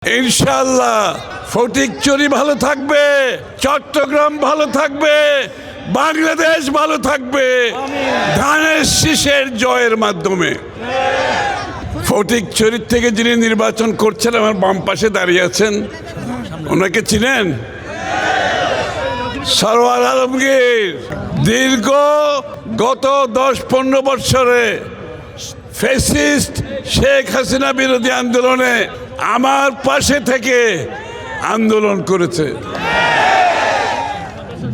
ইনশাআল্লাহ ফটিকছড়ি ভালো থাকবে, চট্টগ্রাম ভালো থাকবে, বাংলাদেশ ভালো থাকবে ধানের শীষের জয়ের মাধ্যমে। ফটিকছড়ি থেকে যিনি নির্বাচন করছেন আমার বাম পাশে দাঁড়িয়ে আছেন, ওনাকে চিনেন? সরওয়ার আলমগীর দীর্ঘ গত 10-15 বছরে ফ্যাসিস্ট শেখ হাসিনা বিরোধী আন্দোলনে আমার পাশে থেকে আন্দোলন করেছে।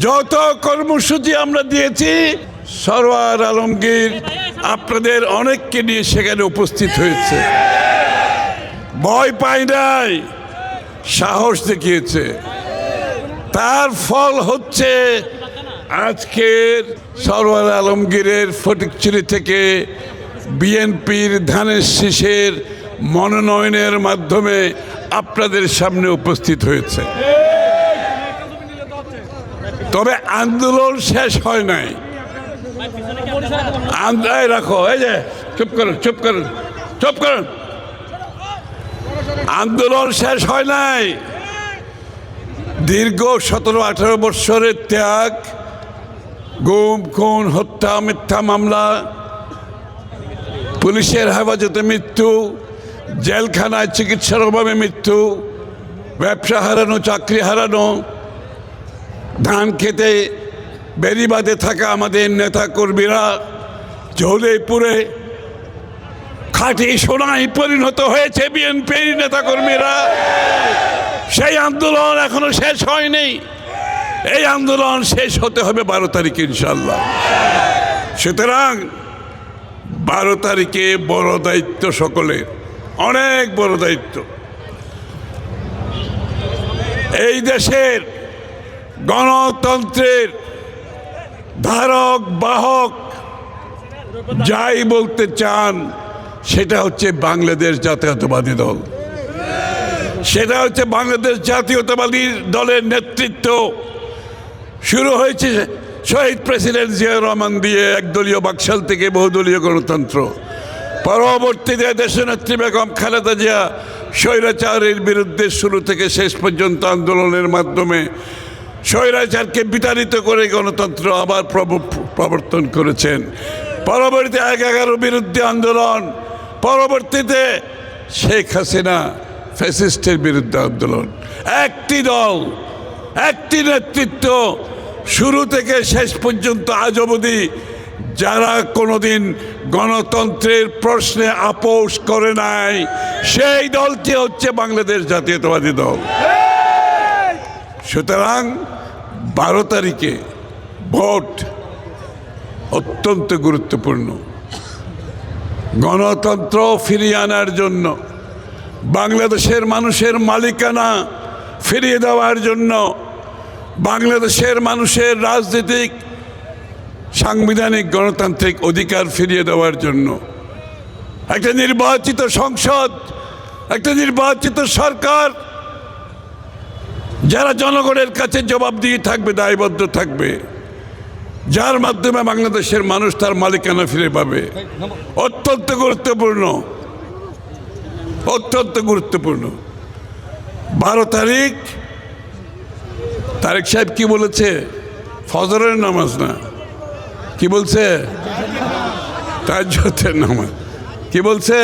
যত কর্মসূচি আমরা দিয়েছি সরওয়ার আলমগীর আপনাদের অনেককে নিয়ে সেখানে উপস্থিত হয়েছে, ভয় পায় নাই, সাহস দেখিয়েছে। তার ফল হচ্ছে আজকের সরওয়ার আলমগীরের ফটিকছড়ি থেকে বিএনপির ধানের শীষের মনোনয়নের মাধ্যমে আপনাদের সামনে উপস্থিত হয়েছে। তবে আন্দোলন শেষ হয় নাই। রাখো, এই যে চুপ করুন, চুপ করুন, চুপ করুন। আন্দোলন শেষ হয় নাই। দীর্ঘ 17-18 বৎসরের ত্যাগ, গুম, খুন, হত্যা, মিথ্যা মামলা, পুলিশের হেফাজতে মৃত্যু, জেলখানায় চিকিৎসার অভাবে মৃত্যু, ব্যবসা হারানো, চাকরি হারানো, ধান খেতে বেড়িবাঁধে থাকা আমাদের নেতা কর্মীরা জ্বলে পুড়ে খাঁটি সোনায় পরিণত হয়েছে বিএনপির নেতা কর্মীরা। সেই আন্দোলন এখনো শেষ হয়নি। এই আন্দোলন শেষ হতে হবে 12 তারিখে ইনশাল্লাহ। সুতরাং 12 তারিখে বড় দায়িত্ব সকলের, অনেক বড় দায়িত্ব। এই দেশের গণতন্ত্রের ধারক বাহক যাই বলতে চান সেটা হচ্ছে বাংলাদেশ জাতীয়তাবাদী দল। সেটা হচ্ছে বাংলাদেশ জাতীয়তাবাদী দলের নেতৃত্ব। শুরু হয়েছে শহীদ প্রেসিডেন্ট জিয়াউর রহমান দিয়ে একদলীয় বাকশাল থেকে বহুদলীয় গণতন্ত্র। পরবর্তীতে দেশনেত্রী বেগম খালেদা জিয়া স্বৈরাচারের বিরুদ্ধে শুরু থেকে শেষ পর্যন্ত আন্দোলনের মাধ্যমে স্বৈরাচারকে বিতাড়িত করে গণতন্ত্র আবার প্রবর্তন করেছেন। পরবর্তীতে 11 বিরুদ্ধে আন্দোলন, পরবর্তীতে শেখ হাসিনা ফ্যাসিস্টের বিরুদ্ধে আন্দোলন। একটি দল, একটি নেতৃত্ব, শুরু থেকে শেষ পর্যন্ত আজ অবধি যারা কোনোদিন গণতন্ত্রের প্রশ্নে আপোষ করে নাই, সেই দলটি হচ্ছে বাংলাদেশ জাতীয়তাবাদী দল। সুতরাং 12 তারিখে ভোট অত্যন্ত গুরুত্বপূর্ণ। গণতন্ত্র ফিরিয়ে আনার জন্য, বাংলাদেশের মানুষের মালিকানা ফিরিয়ে দেওয়ার জন্য, বাংলাদেশের মানুষের রাজনৈতিক, সাংবিধানিক, গণতান্ত্রিক অধিকার ফিরিয়ে দেওয়ার জন্য একটা নির্বাচিত সংসদ, একটা নির্বাচিত সরকার যারা জনগণের কাছে জবাবদিহি থাকবে, দায়বদ্ধ থাকবে, যার মাধ্যমে বাংলাদেশের মানুষ তার মালিকানা ফিরে পাবে, অত্যন্ত গুরুত্বপূর্ণ, অত্যন্ত গুরুত্বপূর্ণ। 12 তারিখ তারেক সাহেব কি বলেছে? ফজরের নামাজ না, কি বলছে? তাহাজ্জুদের নামাজ। কি বলছে?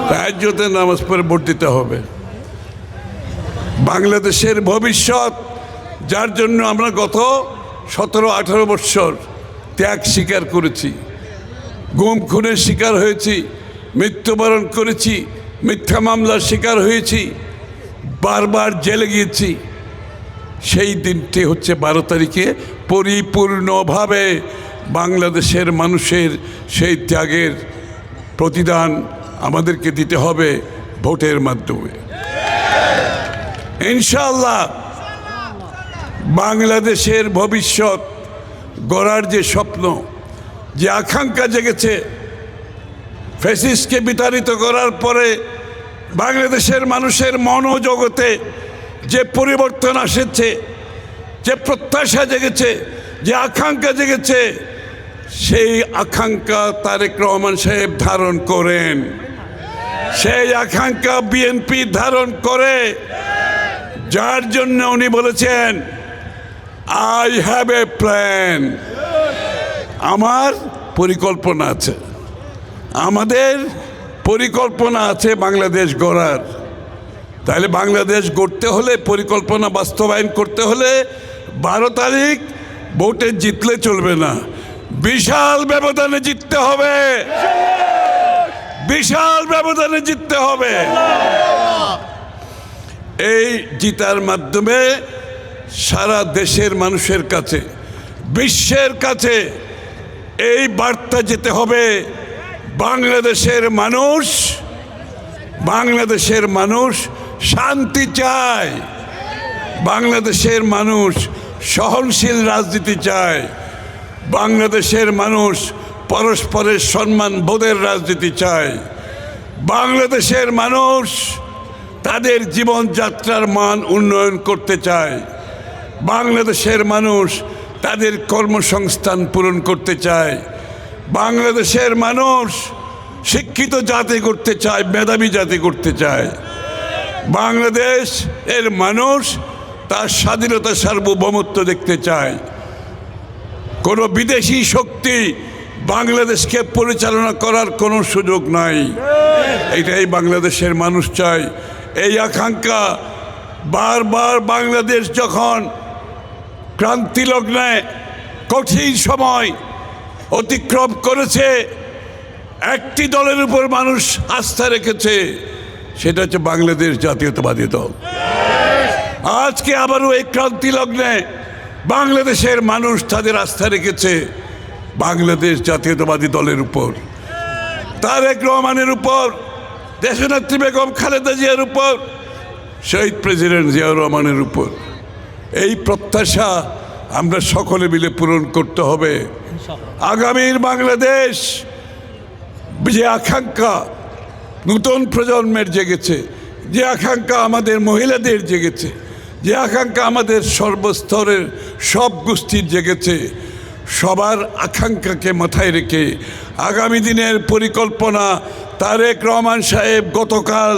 তাহাজ্জুদের নামাজ পড়ে ভোট দিতে হবে। বাংলাদেশের ভবিষ্যৎ, যার জন্য আমরা গত 17-18 বৎসর ত্যাগ স্বীকার করেছি, গুম খুনের শিকার হয়েছি, মৃত্যুবরণ করেছি, মিথ্যা মামলার শিকার হয়েছি, বারবার জেলে গিয়েছি, সেই দিনটি হচ্ছে 12 তারিখে পরিপূর্ণভাবে বাংলাদেশের মানুষের সেই ত্যাগের প্রতিদান আমাদেরকে দিতে হবে ভোটের মাধ্যমে। ইনশাআল্লাহ বাংলাদেশের ভবিষ্যৎ গড়ার যে স্বপ্ন, যে আকাঙ্ক্ষা জেগেছে, ফ্যাসিস্টকে বিতাড়িত করার পরে বাংলাদেশের মানুষের মনোজগতে যে পরিবর্তন এসেছে, যে প্রত্যাশা জেগেছে, যে আকাঙ্ক্ষা জেগেছে, সেই আকাঙ্ক্ষা তারেক রহমান সাহেব ধারণ করেন। সেই আকাঙ্ক্ষা বিএনপি ধারণ করে, যার জন্য উনি বলেছেন আই হ্যাভ এ প্ল্যান, আমার পরিকল্পনা আছে, আমাদের পরিকল্পনা আছে বাংলাদেশ গড়ার। তাহলে বাংলাদেশ গড়তে হলে, পরিকল্পনা বাস্তবায়ন করতে হলে 12 তারিখ ভোটে জিতলে চলবে না, বিশাল ব্যবধানে জিততে হবে, বিশাল ব্যবধানে জিততে হবে। এই জিতার মাধ্যমে সারা দেশের মানুষের কাছে, বিশ্বের কাছে এই বার্তা যেতে হবে, বাংলাদেশের মানুষ শান্তি চায়, বাংলাদেশের মানুষ সহনশীল রাজনীতি চায়, বাংলাদেশের মানুষ পরস্পরের সম্মান বোধের রাজনীতি চায়, বাংলাদেশের মানুষ তাদের জীবনযাত্রার মান উন্নয়ন করতে চায়, বাংলাদেশের মানুষ তাদের কর্মসংস্থান পূরণ করতে চায়, বাংলাদেশের মানুষ শিক্ষিত জাতি করতে চায়, মেধাবী জাতি করতে চায়, বাংলাদেশ এর মানুষ তার স্বাধীনতা সার্বভৌমত্ব দেখতে চায়। কোনো বিদেশি শক্তি বাংলাদেশকে পরিচালনা করার কোনো সুযোগ নাই, এটাই বাংলাদেশের মানুষ চায়। এই আকাঙ্ক্ষা বারবার বাংলাদেশ যখন ক্রান্তি লগ্নে কঠিন সময় অতিক্রম করেছে, একটি দলের উপর মানুষ আস্থা রেখেছে, সেটা হচ্ছে বাংলাদেশ জাতীয়তাবাদী দল। আজকে আবারও এই ক্রান্তি লগ্নে বাংলাদেশের মানুষ তাদের আস্থা রেখেছে বাংলাদেশ জাতীয়তাবাদী দলের উপর, তারেক রহমানের উপর, দেশনেত্রী বেগম খালেদা জিয়ার উপর, শহীদ প্রেসিডেন্ট জিয়াউর রহমানের উপর। এই প্রত্যাশা আমরা সকলে মিলে পূরণ করতে হবে। আগামীর বাংলাদেশ, যে আকাঙ্ক্ষা নতুন প্রজন্মের জেগেছে, যে আকাঙ্ক্ষা আমাদের মহিলাদের জেগেছে, যে আকাঙ্ক্ষা আমাদের সর্বস্তরের সব গোষ্ঠীর জেগেছে, সবার আকাঙ্ক্ষাকে মাথায় রেখে আগামী দিনের পরিকল্পনা তারেক রহমান সাহেব গতকাল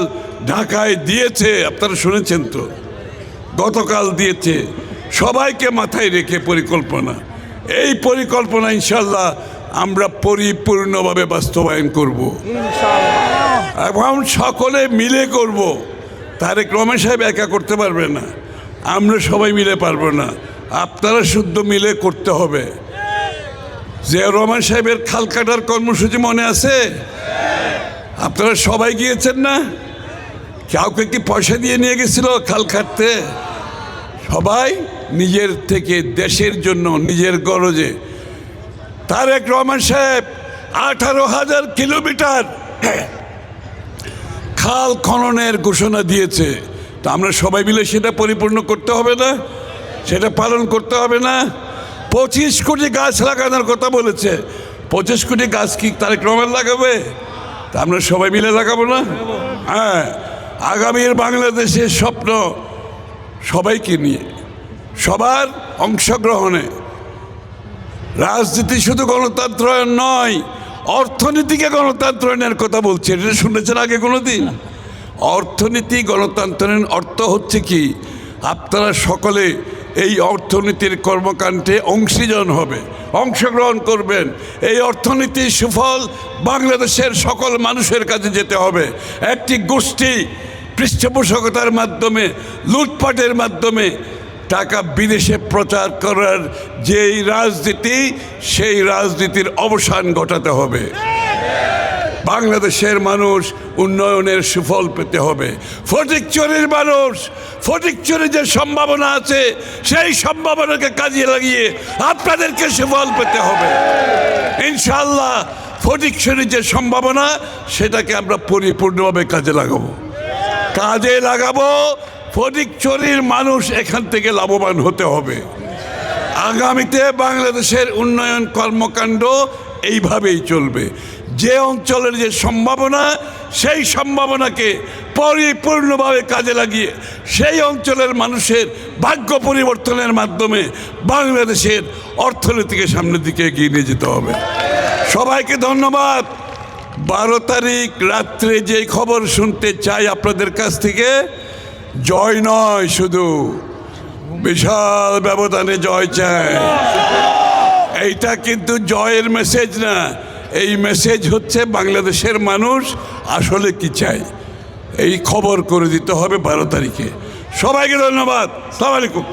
ঢাকায় দিয়েছে, আপনারা শুনেছেন তো, গতকাল দিয়েছে, সবাইকে মাথায় রেখে পরিকল্পনা। এই পরিকল্পনা ইনশাল্লাহ আমরা পরিপূর্ণভাবে বাস্তবায়ন করব এবং সকলে মিলে করব। তারেক রহমান সাহেব একা করতে পারবে না, আমরা সবাই মিলে পারবো না, আপনারা শুদ্ধ মিলে করতে হবে। জিয়াউর রহমান সাহেবের খাল কাটার কর্মসূচি মনে আছে? আপনারা সবাই গিয়েছেন না? কাউকে কি পয়সা দিয়ে নিয়ে গেছিল খাল কাটতে? সবাই নিজের থেকে দেশের জন্য, নিজের গরজে। তারেক রহমান সাহেব 18,000 কিলোমিটার খাল খননের ঘোষণা দিয়েছে, তা আমরা সবাই মিলে সেটা পরিপূর্ণ করতে হবে না? সেটা পালন করতে হবে না? 25 কোটি গাছ লাগানোর কথা বলেছে, 25 কোটি গাছ কি তারেক রহমান লাগাবে? তা আমরা সবাই মিলে লাগাবো না? হ্যাঁ, আগামীর বাংলাদেশের স্বপ্ন সবাইকে নিয়ে, সবার অংশগ্রহণে। রাজনীতি শুধু গণতন্ত্রায়ন নয়, অর্থনীতিকে গণতন্ত্রায়নের কথা বলছে, এটা শুনেছেন আগে কোনো দিন? অর্থনীতি গণতন্ত্রায়ন অর্থ হচ্ছে কি, আপনারা সকলে এই অর্থনীতির কর্মকাণ্ডে অংশীজন হবে, অংশগ্রহণ করবেন। এই অর্থনীতির সুফল বাংলাদেশের সকল মানুষের কাছে যেতে হবে। একটি গোষ্ঠী পৃষ্ঠপোষকতার মাধ্যমে, লুটপাটের মাধ্যমে টাকা বিদেশে প্রচার করার যেই রাজনীতি, সেই রাজনীতির অবসান ঘটাতে হবে। বাংলাদেশের মানুষ উন্নয়নের সুফল পেতে হবে। ফটিকছড়ির মানুষ, ফটিকছড়ির যে সম্ভাবনা আছে, সেই সম্ভাবনাকে কাজে লাগিয়ে আপনাদেরকে সুফল পেতে হবে ইনশাআল্লাহ। ফটিকছড়ির যে সম্ভাবনা, সেটাকে আমরা পরিপূর্ণভাবে কাজে লাগাবো। ফটিকছড়ির মানুষ এখান থেকে লাভবান হতে হবে। আগামীতে বাংলাদেশের উন্নয়ন কর্মকাণ্ড এইভাবেই চলবে। যে অঞ্চলের যে সম্ভাবনা, সেই সম্ভাবনাকে পরিপূর্ণভাবে কাজে লাগিয়ে সেই অঞ্চলের মানুষের ভাগ্য পরিবর্তনের মাধ্যমে বাংলাদেশের অর্থনীতিকে সামনের দিকে এগিয়ে নিয়ে যেতে হবে। সবাইকে ধন্যবাদ। 12 তারিখ রাত্রে যে খবর শুনতে চাই আপনাদের কাছ থেকে, জয় নয়, শুধু বিশাল ব্যবধানে জয় চাই। এইটা কিন্তু জয়ের মেসেজ না, এই মেসেজ হচ্ছে বাংলাদেশের মানুষ আসলে কি চায়, এই খবর করে দিতে হবে 12 তারিখে। সবাইকে ধন্যবাদ। আসসালামু আলাইকুম।